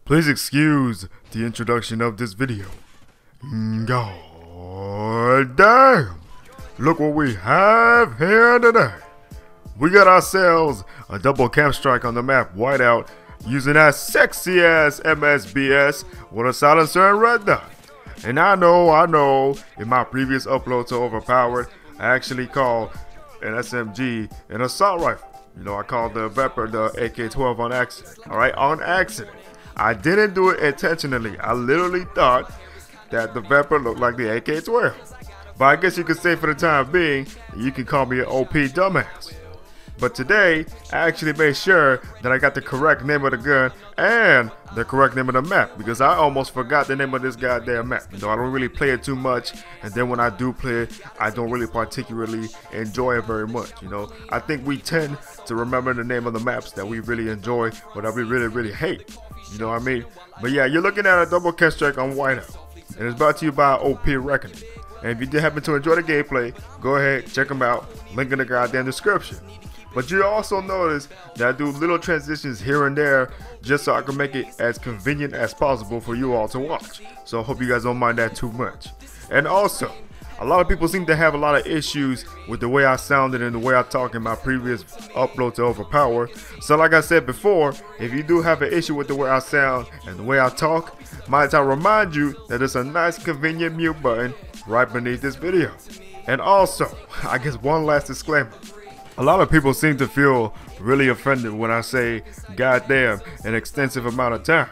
Please excuse the introduction of this video. God damn! Look what we have here today. We got ourselves a double camp strike on the map Whiteout using that sexy ass MSBS with a silencer and red dot. And I know, in my previous upload to Overpowered, I actually called an SMG an assault rifle. You know, I called the Vepr the AK-12 on accident. Alright, on accident. I didn't do it intentionally. I literally thought that the Vepr looked like the AK-12. But I guess you could say for the time being, you can call me an OP dumbass. But today, I actually made sure that I got the correct name of the gun and the correct name of the map, because I almost forgot the name of this goddamn map. You know, I don't really play it too much, and then when I do play it, I don't really particularly enjoy it very much. You know, I think we tend to remember the name of the maps that we really enjoy, but that we really hate. You know what I mean? But yeah, you're looking at a double camp strike on Whiteout, and it's brought to you by OP Reckoning. And if you did happen to enjoy the gameplay, go ahead, check them out. Link in the goddamn description. But you also notice that I do little transitions here and there just so I can make it as convenient as possible for you all to watch. So I hope you guys don't mind that too much. And also, a lot of people seem to have a lot of issues with the way I sounded and the way I talk in my previous upload to Overpowered. So like I said before, if you do have an issue with the way I sound and the way I talk, might I remind you that there's a nice convenient mute button right beneath this video. And also, I guess one last disclaimer. A lot of people seem to feel really offended when I say goddamn an extensive amount of time.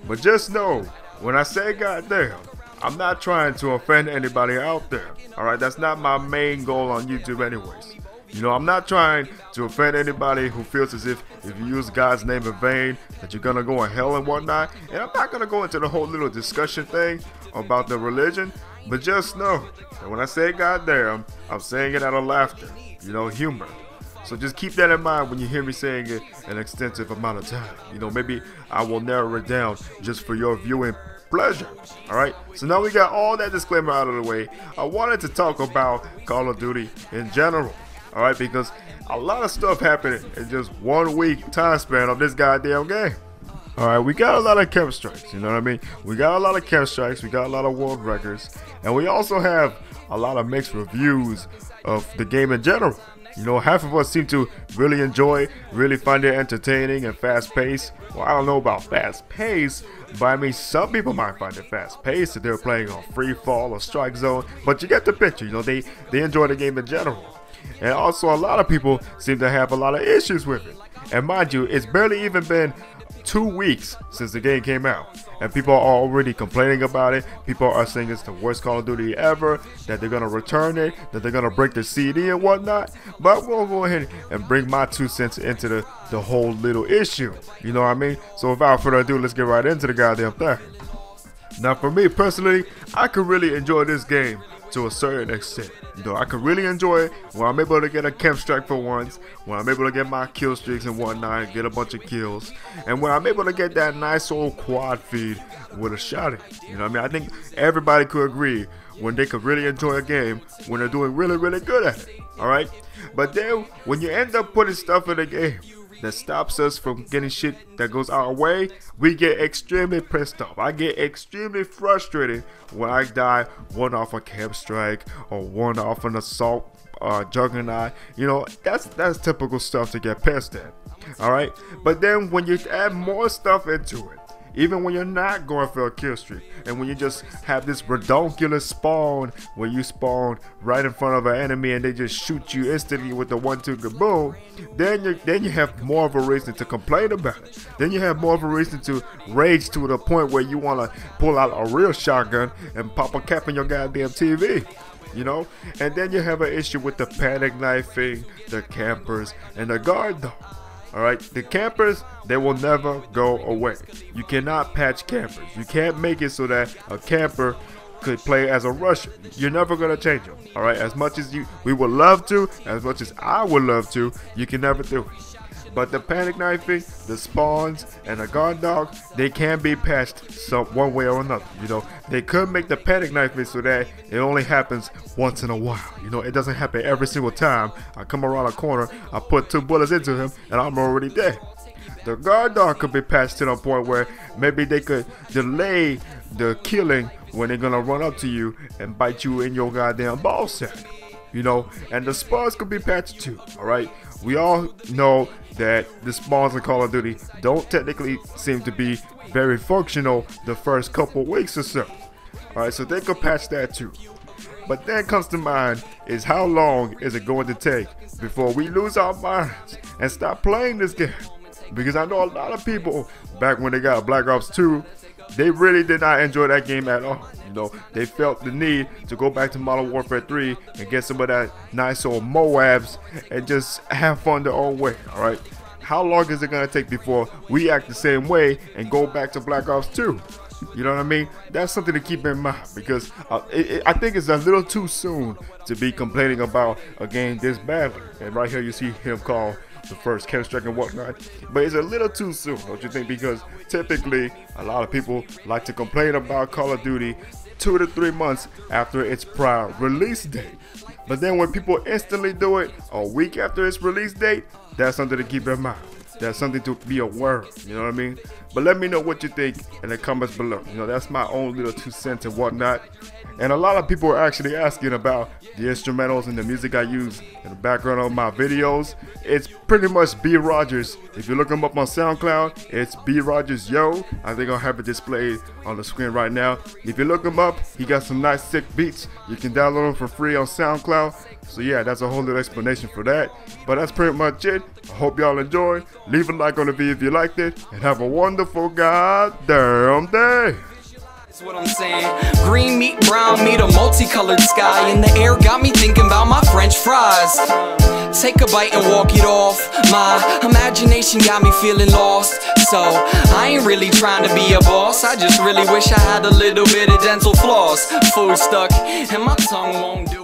But just know, when I say goddamn, I'm not trying to offend anybody out there. Alright, that's not my main goal on YouTube anyways. You know, I'm not trying to offend anybody who feels as if you use God's name in vain, that you're gonna go in hell and whatnot. And I'm not gonna go into the whole little discussion thing about the religion. But just know that when I say goddamn, I'm saying it out of laughter. You know, humor. So just keep that in mind when you hear me saying it an extensive amount of time. You know, maybe I will narrow it down just for your viewing pleasure. Alright, so now we got all that disclaimer out of the way. I wanted to talk about Call of Duty in general. Alright, because a lot of stuff happened in just 1 week time span of this goddamn game. Alright, we got a lot of camp strikes, you know what I mean? We got a lot of camp strikes, we got a lot of world records, and we also have a lot of mixed reviews of the game in general. You know, half of us seem to really enjoy, really find it entertaining and fast-paced. Well, I don't know about fast-paced, but I mean, some people might find it fast-paced if they're playing on free fall or strike zone. But you get the picture, you know, they enjoy the game in general. And also, a lot of people seem to have a lot of issues with it. And mind you, it's barely even been 2 weeks since the game came out, and people are already complaining about it. People are saying it's the worst Call of Duty ever, that they're gonna return it, that they're gonna break the CD and whatnot. But we'll go ahead and bring my 2 cents into the whole little issue, you know what I mean? So without further ado, let's get right into the goddamn thing. Now for me personally, I could really enjoy this game to a certain extent. You know, I could really enjoy it when I'm able to get a camp strike for once, when I'm able to get my kill streaks and whatnot, get a bunch of kills, and when I'm able to get that nice old quad feed with a shotgun. You know what I mean? I think everybody could agree when they could really enjoy a game when they're doing really good at it. Alright? But then when you end up putting stuff in the game that stops us from getting shit that goes our way, we get extremely pissed off. I get extremely frustrated when I die one off a camp strike or one off an assault juggernaut. You know, that's typical stuff to get pissed at. Alright? But then when you add more stuff into it, even when you're not going for a kill streak, and when you just have this redonkulous spawn where you spawn right in front of an enemy and they just shoot you instantly with the 1-2 kaboom, then you have more of a reason to complain about it. Then you have more of a reason to rage to the point where you want to pull out a real shotgun and pop a cap in your goddamn TV. You know, and then you have an issue with the panic knifing, the campers, and the guard dog. Alright, the campers, they will never go away. You cannot patch campers. You can't make it so that a camper could play as a rusher. You're never going to change them. Alright, as much as we would love to, as much as I would love to, you can never do it. But the panic knifing, the spawns, and the guard dog, they can be patched one way or another. You know, they could make the panic knifing so that it only happens once in a while. You know, it doesn't happen every single time. I come around a corner, I put 2 bullets into him, and I'm already dead. The guard dog could be patched to the point where maybe they could delay the killing when they're gonna run up to you and bite you in your goddamn ball sack. You know, and the spawns could be patched too, alright? We all know that the spawns in Call of Duty don't technically seem to be very functional the first couple weeks or so. Alright, so they could patch that too. But then comes to mind is how long is it going to take before we lose our minds and stop playing this game? Because I know a lot of people back when they got Black Ops 2, they really did not enjoy that game at all. You know, they felt the need to go back to Modern Warfare 3 and get some of that nice old Moabs and just have fun their own way, alright? How long is it going to take before we act the same way and go back to Black Ops 2? You know what I mean? That's something to keep in mind, because I think it's a little too soon to be complaining about a game this badly. And right here you see him call the first K.E.M strike and whatnot, but it's a little too soon, don't you think? Because typically a lot of people like to complain about Call of Duty 2 to 3 months after its prior release date. But then when people instantly do it a week after its release date, that's something to keep in mind. That's something to be aware of, you know what I mean? But let me know what you think in the comments below. You know, that's my own little 2 cents and whatnot. And a lot of people are actually asking about the instrumentals and the music I use in the background of my videos. It's pretty much B Rogers. If you look him up on SoundCloud, it's B Rogers Yo. I think I'll have it displayed on the screen right now. If you look him up, he got some nice sick beats. You can download them for free on SoundCloud. So yeah, that's a whole little explanation for that. But that's pretty much it. I hope y'all enjoyed. Leave a like on the video if you liked it. And have a wonderful goddamn day. That's what I'm saying. Green meat, brown meat, a multicolored sky in the air got me thinking about my French fries. Take a bite and walk it off. My imagination got me feeling lost. So I ain't really trying to be a boss. I just really wish I had a little bit of dental floss. Food stuck and my tongue won't do